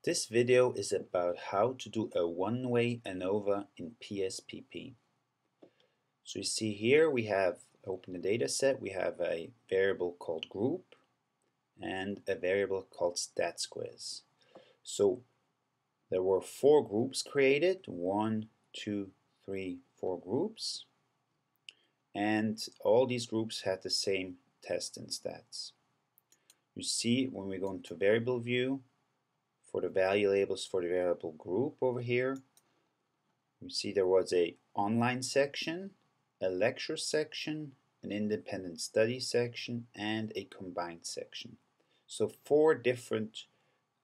This video is about how to do a one-way ANOVA in PSPP. So you see here we have, open the data set, we have a variable called group and a variable called statsquiz. So there were 4 groups created, 1, 2, 3, 4 groups, and all these groups had the same test and stats. You see when we go into variable view, for the value labels for the variable group over here, you see there was a online section, a lecture section, an independent study section, and a combined section. So 4 different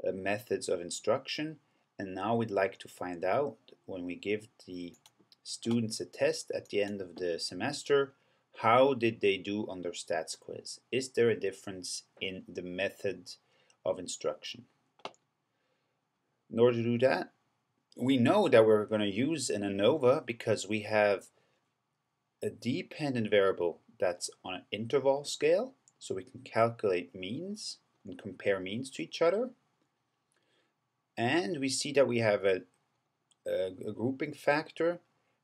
methods of instruction, and now we'd like to find out, when we give the students a test at the end of the semester, how did they do on their stats quiz? Is there a difference in the method of instruction? In order to do that, we know that we're going to use an ANOVA because we have a dependent variable that's on an interval scale, so we can calculate means and compare means to each other. And we see that we have a grouping factor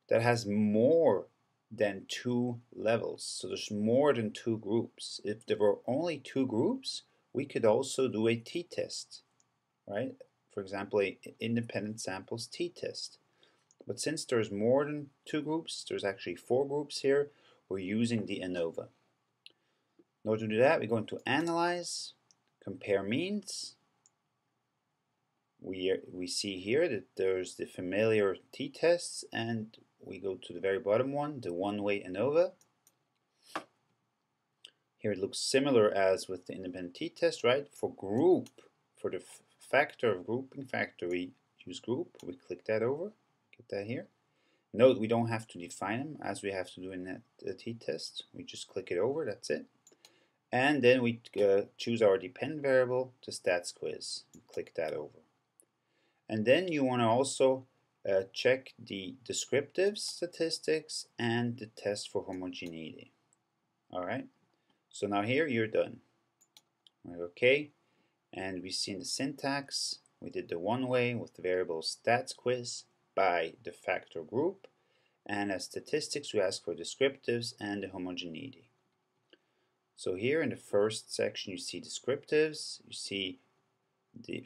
that has more than 2 levels, so there's more than 2 groups. If there were only 2 groups, we could also do a t-test, right? For example, an independent samples t-test. But since there's more than 2 groups, there's actually 4 groups here, we're using the ANOVA. In order to do that, we go into Analyze, Compare Means. We see here that there's the familiar t-tests, and we go to the very bottom one, the one-way ANOVA. Here it looks similar as with the independent t-test, right? For group, for the factor of grouping factor, we use group. We click that over, get that here. Note we don't have to define them as we have to do in that t-test. We just click it over, that's it. And then we choose our dependent variable, the stats quiz, and click that over. And then you want to also check the descriptive statistics and the test for homogeneity. Alright, so now here you're done. Okay, and we see in the syntax, we did the one way with the variable stats quiz by the factor group, and as statistics we ask for descriptives and the homogeneity. So here in the first section you see descriptives, you see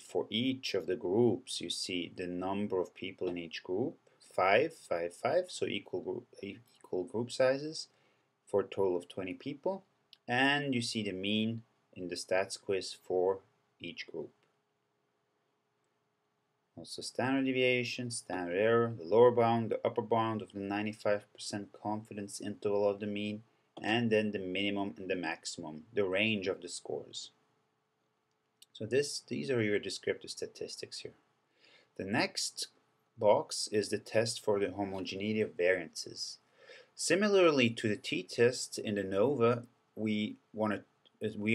for each of the groups you see the number of people in each group, 5, 5, 5, so equal group sizes for a total of 20 people, and you see the mean in the stats quiz for each group. Also standard deviation, standard error, the lower bound, the upper bound of the 95% confidence interval of the mean, and then the minimum and the maximum, the range of the scores. So these are your descriptive statistics here. The next box is the test for the homogeneity of variances. Similarly to the t-test in the ANOVA, we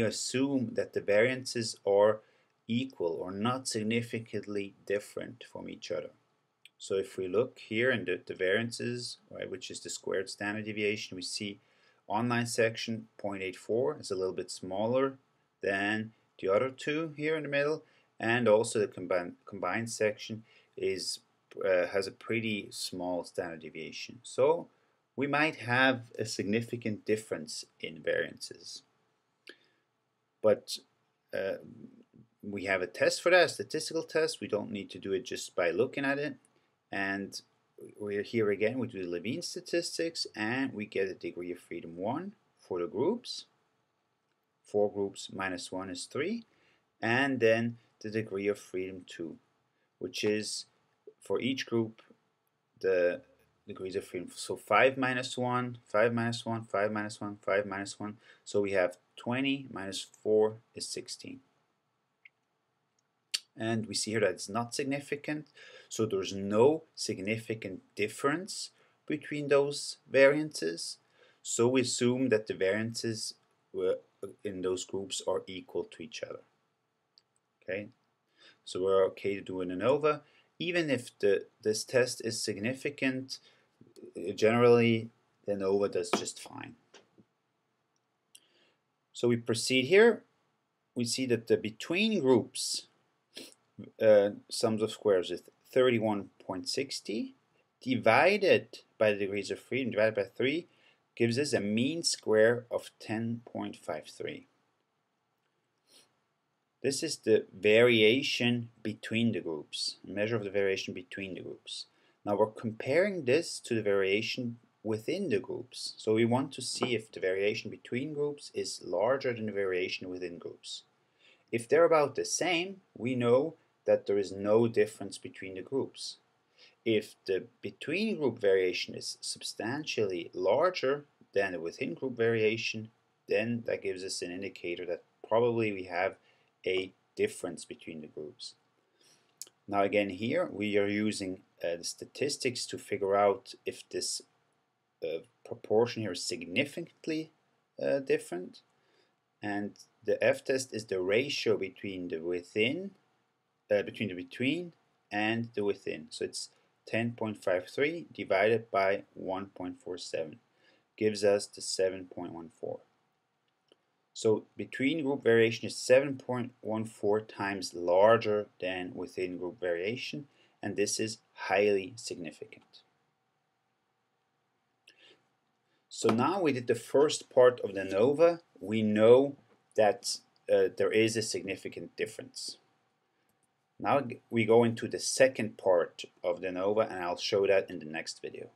assume that the variances are equal or not significantly different from each other. So if we look here in the variances, right, which is the squared standard deviation, we see online section 0.84 is a little bit smaller than the other 2 here in the middle, and also the combined section is has a pretty small standard deviation. So we might have a significant difference in variances. But we have a test for that, a statistical test. We don't need to do it just by looking at it. And we're here again, we do the Levine statistics, and we get a degree of freedom 1 for the groups. 4 groups minus 1 is 3, and then the degree of freedom 2, which is for each group the degrees of freedom. So 5 minus 1, 5 minus 1, 5 minus 1, 5 minus 1. So we have 20 minus 4 is 16. And we see here that it's not significant, so there's no significant difference between those variances. So we assume that the variances in those groups are equal to each other. Okay, so we're okay to do an ANOVA. Even if this test is significant, generally the ANOVA does just fine. So we proceed here. We see that the between groups sums of squares is 31.60 divided by the degrees of freedom divided by 3 gives us a mean square of 10.53. This is the variation between the groups, a measure of the variation between the groups. Now we're comparing this to the variation within the groups. So we want to see if the variation between groups is larger than the variation within groups. If they're about the same, we know that there is no difference between the groups. If the between group variation is substantially larger than the within group variation, then that gives us an indicator that probably we have a difference between the groups. Now again here we are using the statistics to figure out if this proportion here is significantly different, and the f-test is the ratio between the between and the within. So it's 10.53 divided by 1.47 gives us the 7.14. So between group variation is 7.14 times larger than within group variation, and this is highly significant. So now we did the first part of the ANOVA. We know that there is a significant difference. Now we go into the second part of the ANOVA, and I'll show that in the next video.